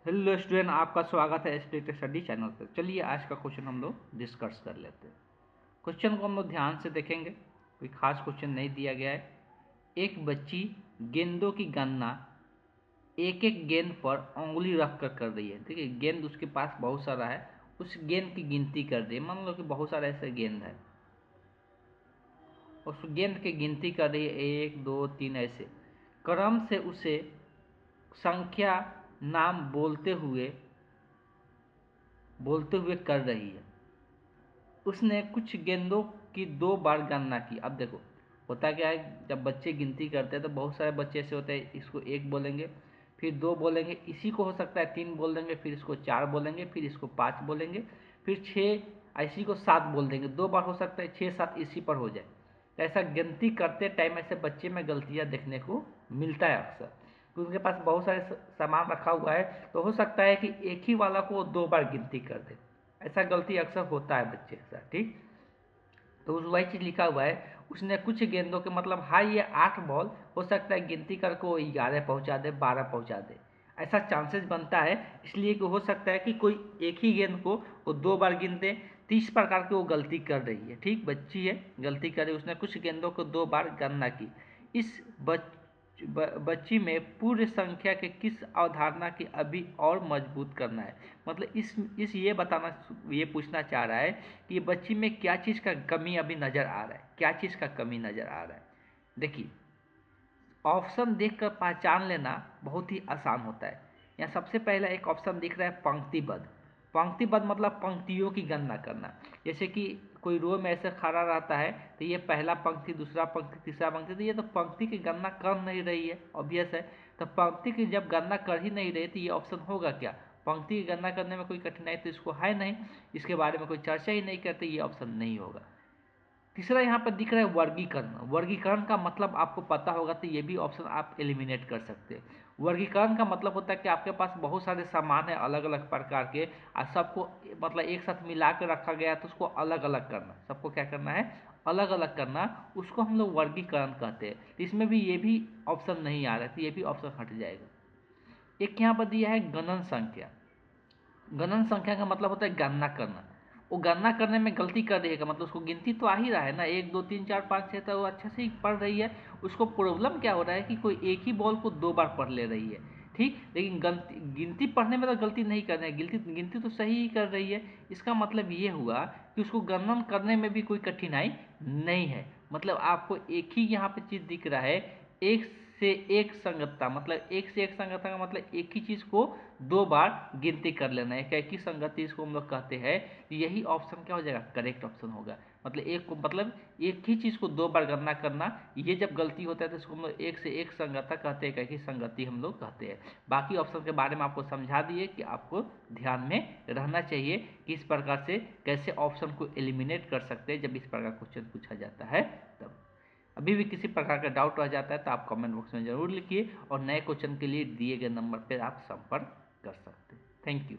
Hello student, आपका स्वागत है स्टेट स्टडी चैनल पर। चलिए आज का क्वेश्चन हम लोग डिस्कस कर लेते हैं। क्वेश्चन को हम लोग ध्यान से देखेंगे, कोई खास क्वेश्चन नहीं दिया गया है। एक बच्ची गेंदों की गणना एक एक गेंद पर उंगली रख कर रही है। देखिए, गेंद उसके पास बहुत सारा है, उस गेंद की गिनती कर रही है। मान लो कि बहुत सारे ऐसे गेंद है, उस गेंद की गिनती कर रही है, 1 2 3 ऐसे क्रम से उसे संख्या नाम बोलते हुए कर रही है। उसने कुछ गेंदों की 2 बार गणना की। अब देखो, होता क्या है, जब बच्चे गिनती करते हैं तो बहुत सारे बच्चे ऐसे होते हैं, इसको 1 बोलेंगे, फिर 2 बोलेंगे, इसी को हो सकता है 3 बोल देंगे, फिर इसको 4 बोलेंगे, फिर इसको 5 बोलेंगे, फिर 6, इसी को 7 बोल देंगे। 2 बार हो सकता है 6 7 इसी पर हो जाए। तो ऐसा गिनती करते टाइम ऐसे बच्चे में गलतियाँ देखने को मिलता है अक्सर। तो उनके पास बहुत सारे सामान रखा हुआ है, तो हो सकता है कि एक ही वाला को 2 बार गिनती कर दे। ऐसा गलती अक्सर होता है बच्चे के साथ। ठीक, तो उस वही चीज़ लिखा हुआ है, उसने कुछ गेंदों के मतलब हाई ये 8 बॉल हो सकता है गिनती करके वो 11 पहुंचा दे, 12 पहुंचा दे। ऐसा चांसेस बनता है, इसलिए कि हो सकता है कि कोई एक ही गेंद को वो 2 बार गिन दे। 30 प्रकार की वो गलती कर रही है। ठीक, बच्ची है, गलती कर रही है, उसने कुछ गेंदों को 2 बार गणना की। इस बच्ची में पूर्ण संख्या के किस अवधारणा की अभी और मजबूत करना है। मतलब इस ये पूछना चाह रहा है कि बच्ची में क्या चीज़ का कमी अभी नज़र आ रहा है, क्या चीज़ का कमी नज़र आ रहा है। देखिए, ऑप्शन देखकर पहचान लेना बहुत ही आसान होता है। यहाँ सबसे पहला एक ऑप्शन दिख रहा है पंक्तिबद्ध। पंक्तिबद्ध मतलब पंक्तियों की गणना करना। जैसे कि कोई रो में ऐसे खड़ा रहता है, तो ये पहला पंक्ति, दूसरा पंक्ति, तीसरा पंक्ति, तो ये तो पंक्ति की गणना कर नहीं रही है, ऑब्वियस है। तो पंक्ति की जब गणना कर ही नहीं रही तो ये ऑप्शन होगा क्या? पंक्ति की गणना करने में कोई कठिनाई तो इसको है नहीं, इसके बारे में कोई चर्चा ही नहीं करते, ये ऑप्शन नहीं होगा। तीसरा यहाँ पर दिख रहा है वर्गीकरण। वर्गीकरण का मतलब आपको पता होगा, तो ये भी ऑप्शन आप एलिमिनेट कर सकते हैं। वर्गीकरण का मतलब होता है कि आपके पास बहुत सारे सामान है अलग अलग प्रकार के, और सबको मतलब एक साथ मिला के रखा गया है, तो उसको अलग अलग करना, सबको क्या करना है, अलग अलग करना, उसको हम लोग वर्गीकरण कहते हैं। तो इसमें भी ये भी ऑप्शन नहीं आ रहा है, तो ये भी ऑप्शन हट जाएगा। एक यहाँ पर दिया है गणन संख्या। गणन संख्या का मतलब होता है गणना करना। वो गणना करने में गलती कर रही है, मतलब उसको गिनती तो आ ही रहा है ना, 1 2 3 4 5 6, तो वो अच्छे से ही पढ़ रही है। उसको प्रॉब्लम क्या हो रहा है कि कोई एक ही बॉल को 2 बार पढ़ ले रही है। ठीक, लेकिन गिनती पढ़ने में तो गलती नहीं कर रही है, गिनती गिनती तो सही ही कर रही है। इसका मतलब ये हुआ कि उसको गणन करने में भी कोई कठिनाई नहीं है। मतलब आपको एक ही यहाँ पे चीज़ दिख रहा है, एक से एक संगतता। मतलब एक से एक संगतता का मतलब एक ही चीज़ को 2 बार गिनती कर लेना है, एक ही संगति इसको हम लोग कहते हैं। यही ऑप्शन क्या हो जाएगा, करेक्ट ऑप्शन होगा। मतलब एक ही चीज़ को 2 बार गणना करना, ये जब गलती होता है तो इसको हम लोग एक से एक संगतता कहते हैं, एक ही संगति हम लोग कहते हैं। बाकी ऑप्शन के बारे में आपको समझा दिए कि आपको ध्यान में रहना चाहिए कि इस प्रकार से कैसे ऑप्शन को एलिमिनेट कर सकते हैं जब इस प्रकार क्वेश्चन पूछा जाता है तब। अभी भी किसी प्रकार का डाउट रह जाता है तो आप कमेंट बॉक्स में जरूर लिखिए, और नए क्वेश्चन के लिए दिए गए नंबर पर आप संपर्क कर सकते हैं। Thank you.